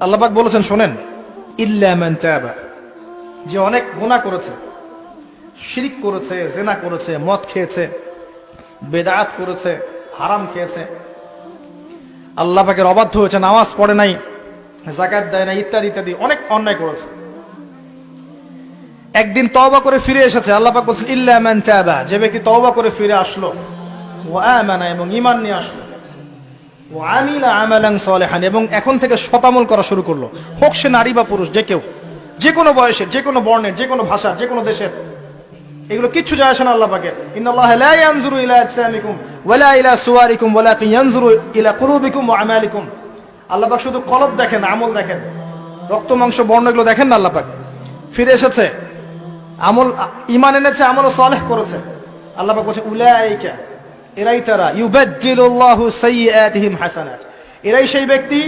আল্লাহ পাক বলেছেন শোনেন, ইল্লা মান তাবা, যে অনেক গুনাহ করেছে, শিরক করেছে, জিনা করেছে, মদ খেয়েছে, বেদাত করেছে, হারাম খেয়েছে, আল্লাহ পাকের অবাধ্য হয়েছে, নামাজ পড়ে নাই, যাকাত দেয় না, ইত্যাদি ইত্যাদি অনেক অন্যায় করেছে, একদিন তওবা করে ফিরে এসেছে। আল্লাহ পাক বলছেন ইল্লা মান তাবা, যে ব্যক্তি তওবা করে ফিরে আসলো, ওয়া আমানা, এবং ঈমান নিয়ে আসলো, ওয়া আমিলা আমালান সালিহান, এবং এখন থেকে সতামল করা শুরু করলো, হোক সে নারী বা পুরুষ, যে কেউ, যে কোনো বয়সের, যে কোনো বর্ণের, যে কোনো ভাষার, যে কোনো দেশের, এগুলো কিচ্ছু যায় আসে না আল্লাহ পাকের। ইন্নাল্লাহা লা ইয়ানজুরু ইলা আজসামিকুম ওয়ালা ইলা সুওয়ারিকুম ওয়ালাকিন ইয়ানজুরু ইলা কুলুবিকুম ওয়া আমালিকুম। আল্লাহ পাক শুধু কলব দেখেন, আমল দেখেন, রক্ত মাংস বর্ণ এগুলো দেখেন না। আল্লাহ পাক ফিরে এসেছে, আমল ঈমান এনেছে, আমল সালেহ করেছে। আল্লাহ পাক বলছে উলাইকা, এরাই তারা, ইউবাদদিলুল্লাহু সাইয়্যাতিহিম হাসানাত, এরাই সেই ব্যক্তি